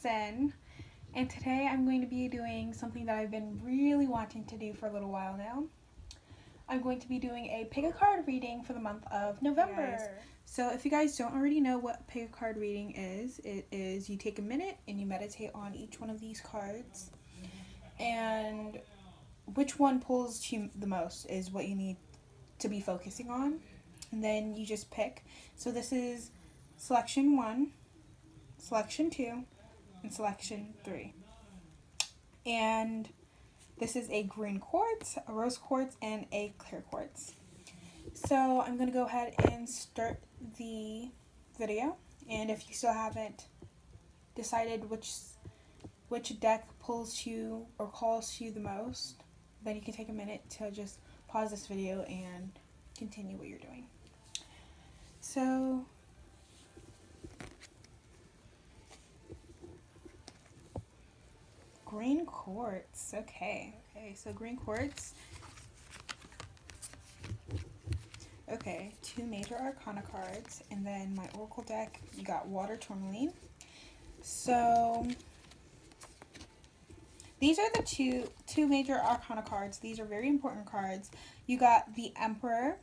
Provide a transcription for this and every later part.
Allison, and today I'm going to be doing something that I've been really wanting to do for a little while now. I'm going to be doing a pick a card reading for the month of November. So if you guys don't already know what pick a card reading is, it is you take a minute and you meditate on each one of these cards, and which one pulls to you the most is what you need to be focusing on, and then you just pick. So this is selection 1, selection 2, and selection 3. And this is a green quartz, a rose quartz, and a clear quartz. So I'm going to go ahead and start the video. And if you still haven't decided which deck pulls you or calls to you the most, then you can take a minute to just pause this video and continue what you're doing. So green quartz. Okay, so green quartz. Okay, 2 major arcana cards, and then my oracle deck, you got water tourmaline. So these are the two major arcana cards. These are very important cards. You got the Emperor,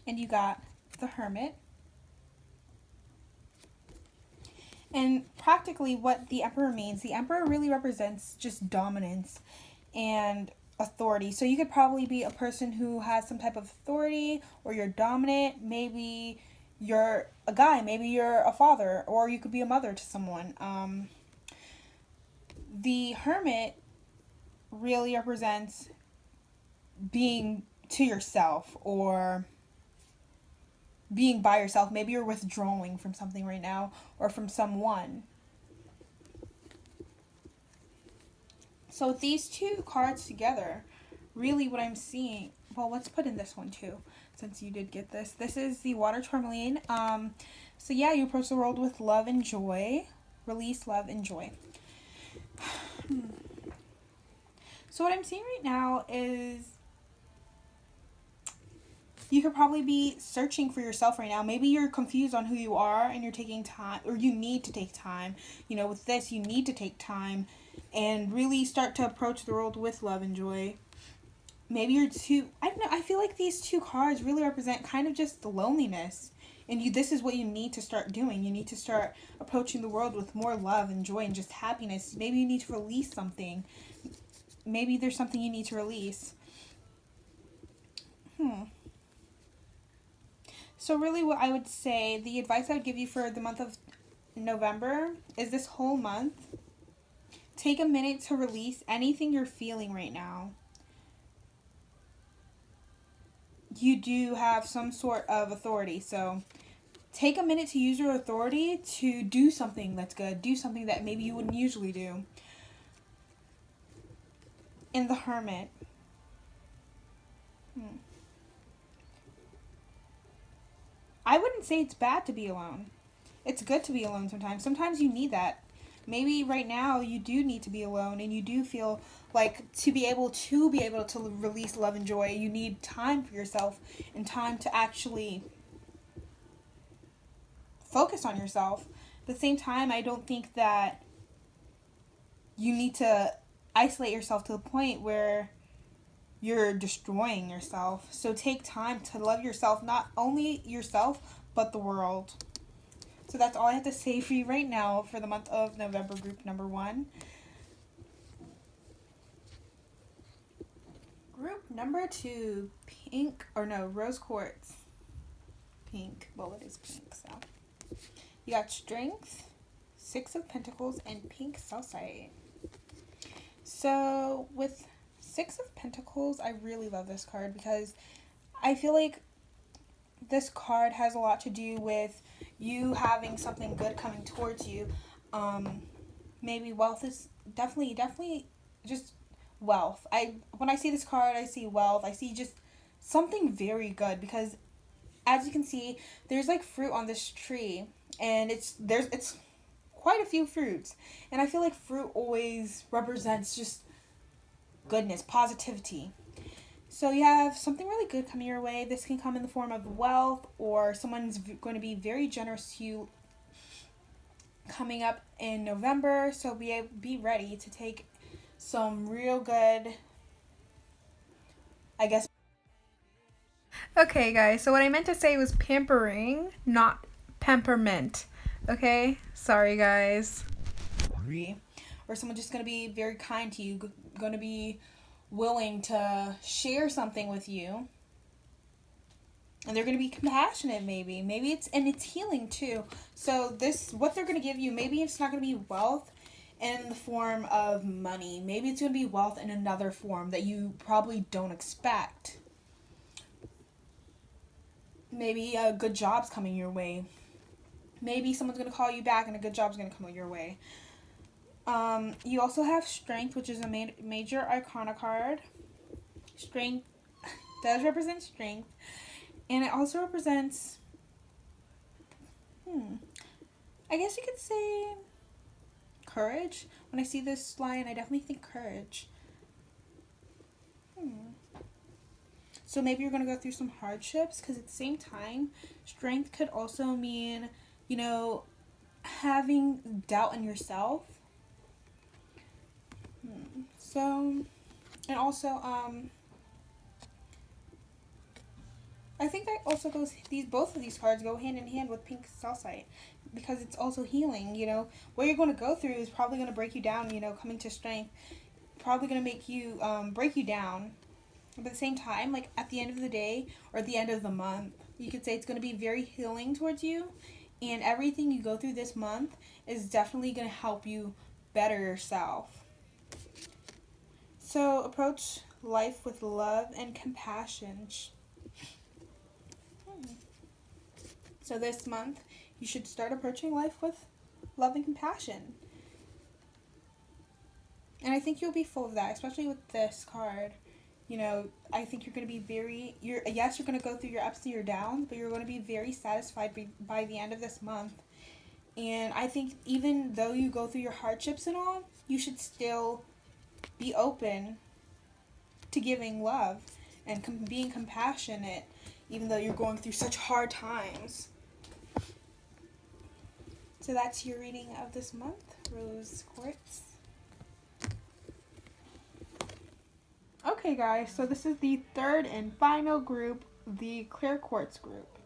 and you got the Hermit. And practically what the Emperor means, the Emperor really represents just dominance and authority. So you could probably be a person who has some type of authority, or you're dominant. Maybe you're a guy, maybe you're a father, or you could be a mother to someone. The Hermit really represents being to yourself or being by yourself. Maybe you're withdrawing from something right now or from someone. So with these two cards together, really what I'm seeing, well, let's put in this one too, since you did get this. This is the water tourmaline. So yeah, you approach the world with love and joy. Release love and joy. So what I'm seeing right now is you could probably be searching for yourself right now. Maybe you're confused on who you are and you're taking time, or you need to take time. You know, with this, you need to take time and really start to approach the world with love and joy. Maybe you're I don't know, I feel like these two cards really represent kind of just the loneliness. And this is what you need to start doing. You need to start approaching the world with more love and joy and just happiness. Maybe you need to release something. Maybe there's something you need to release. So really what I would say, the advice I would give you for the month of November is this whole month, take a minute to release anything you're feeling right now. You do have some sort of authority, so take a minute to use your authority to do something that's good. Do something that maybe you wouldn't usually do. In the Hermit. I wouldn't say it's bad to be alone. It's good to be alone sometimes. Sometimes you need that. Maybe right now you do need to be alone and you do feel like to be able to release love and joy, you need time for yourself and time to actually focus on yourself. At the same time, I don't think that you need to isolate yourself to the point where you're destroying yourself. So take time to love yourself, not only yourself, but the world. So that's all I have to say for you right now for the month of November, group number 1. Group number 2, rose quartz. Pink. Well, it is pink, so. You got strength, 6 of pentacles, and pink calcite. So with 6 of pentacles, I really love this card because I feel like this card has a lot to do with you having something good coming towards you. Maybe wealth is definitely just wealth. When I see this card, I see wealth. I see just something very good because as you can see, there's like fruit on this tree, and it's quite a few fruits. And I feel like fruit always represents just goodness, positivity. So you have something really good coming your way. This can come in the form of wealth, or someone's going to be very generous to you coming up in November, so be ready to take some real good, I guess. Okay, guys, so what I meant to say was pampering, not peppermint. Okay? Sorry, guys. Or someone just going to be very kind to you, going to be willing to share something with you. And they're going to be compassionate, maybe it's healing too. So this, what they're going to give you, maybe it's not going to be wealth in the form of money. Maybe it's going to be wealth in another form that you probably don't expect. Maybe a good job's coming your way. Maybe someone's going to call you back and a good job's going to come your way. You also have strength, which is a major arcana card. Strength does represent strength. And it also represents, I guess you could say courage. When I see this line, I definitely think courage. So maybe you're going to go through some hardships, because at the same time, strength could also mean, having doubt in yourself. So, and also, I think that also goes, both of these cards go hand in hand with pink calcite, because it's also healing. What you're going to go through is probably going to break you down, coming to strength, probably going to make you, break you down. But at the same time, like at the end of the day or at the end of the month, you could say it's going to be very healing towards you, and everything you go through this month is definitely going to help you better yourself. So approach life with love and compassion. So this month, you should start approaching life with love and compassion. And I think you'll be full of that, especially with this card. I think you're going to be you're going to go through your ups and your downs, but you're going to be very satisfied by the end of this month. And I think even though you go through your hardships and all, you should still be open to giving love and being compassionate, even though you're going through such hard times. So that's your reading of this month, Rose Quartz. Okay, guys, so this is the third and final group, the Clear Quartz group.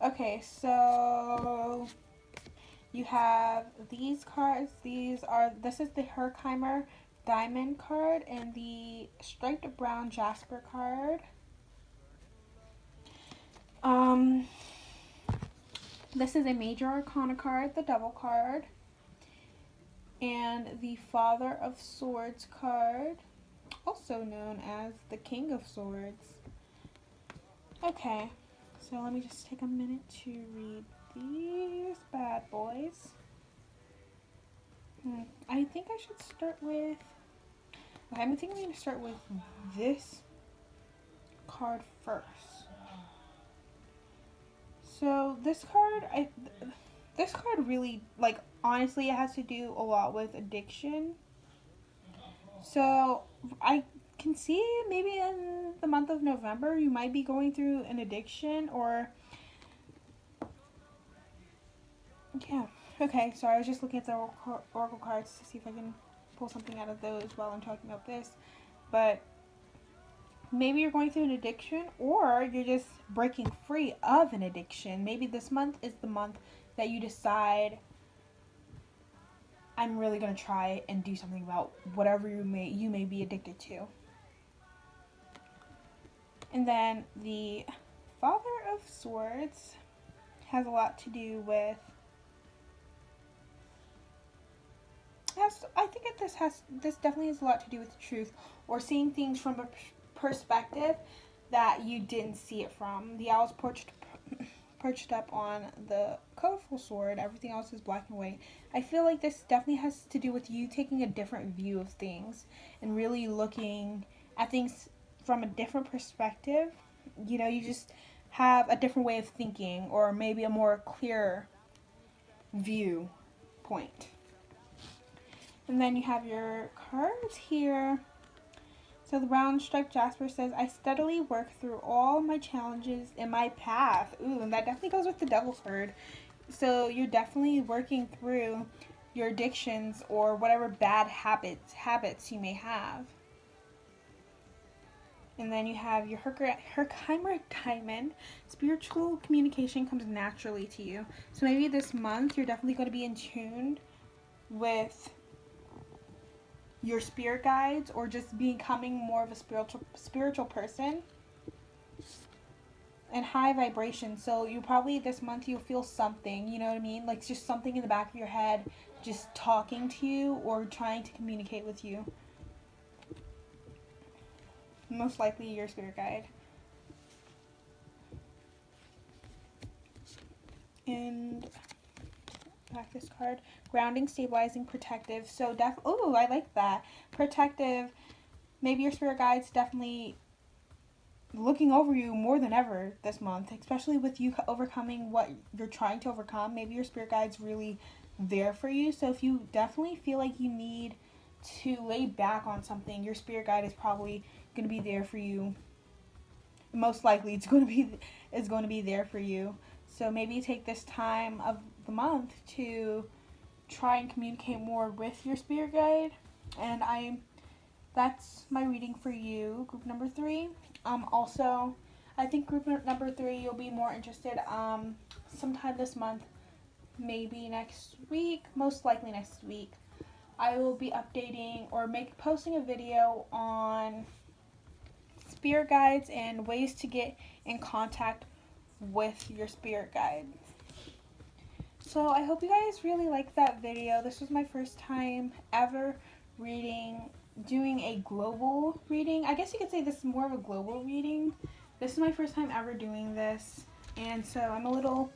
Okay, so you have these cards. This is the Herkimer Diamond card and the Striped Brown Jasper card. This is a Major Arcana card, the Devil card, and the Father of Swords card, also known as the King of Swords. Okay, so let me just take a minute to read these bad boys. I think I should start with, okay, I'm thinking I'm going to start with this card first. So this card really, like, honestly, it has to do a lot with addiction. So I can see maybe in the month of November you might be going through an addiction, or yeah. Okay, sorry, I was just looking at the oracle cards to see if I can pull something out of those while I'm talking about this. But maybe you're going through an addiction, or you're just breaking free of an addiction. Maybe this month is the month that you decide, I'm really going to try and do something about whatever you may be addicted to. And then the Father of Swords has a lot to do with, I think this definitely has a lot to do with truth, or seeing things from a perspective that you didn't see it from. The owl's perched up on the colorful sword. Everything else is black and white. I feel like this definitely has to do with you taking a different view of things and really looking at things from a different perspective. You just have a different way of thinking, or maybe a more clear view point. And then you have your cards here. So the brown striped jasper says, I steadily work through all my challenges in my path. Ooh, and that definitely goes with the devil card. So you're definitely working through your addictions or whatever bad habits you may have. And then you have your Herkimer diamond. Spiritual communication comes naturally to you. So maybe this month you're definitely going to be in tune with your spirit guides or just becoming more of a spiritual person and high vibration. So you probably this month you'll feel something, you know what I mean? Like just something in the back of your head just talking to you or trying to communicate with you. Most likely your spirit guide. And back this card. Grounding, stabilizing, protective. So oh, I like that. Protective. Maybe your spirit guide's definitely looking over you more than ever this month, especially with you overcoming what you're trying to overcome. Maybe your spirit guide's really there for you. So if you definitely feel like you need to lay back on something, your spirit guide is probably going to be there for you. Most likely it's going to be there for you. So maybe take this time of the month to try and communicate more with your spirit guide. And that's my reading for you, group number 3. Also, I think group number 3 you'll be more interested sometime this month, maybe next week, most likely next week. I will be updating or posting a video on spirit guides and ways to get in contact with your spirit guide. So I hope you guys really liked that video. This was my first time ever doing a global reading. I guess you could say this is more of a global reading. This is my first time ever doing this, and so I'm a little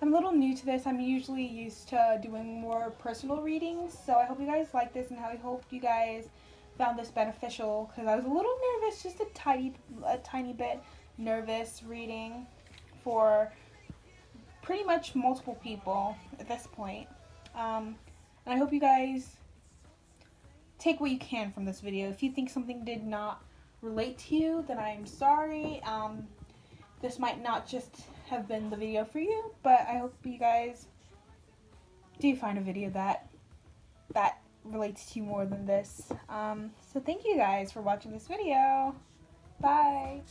new to this. I'm usually used to doing more personal readings, so I hope you guys like this, and I hope you guys found this beneficial, because I was a little nervous, just a tiny bit nervous reading for pretty much multiple people at this point. And I hope you guys take what you can from this video. If you think something did not relate to you, then I'm sorry. This might not just have been the video for you, but I hope you guys do find a video that relates to you more than this. So thank you guys for watching this video. Bye.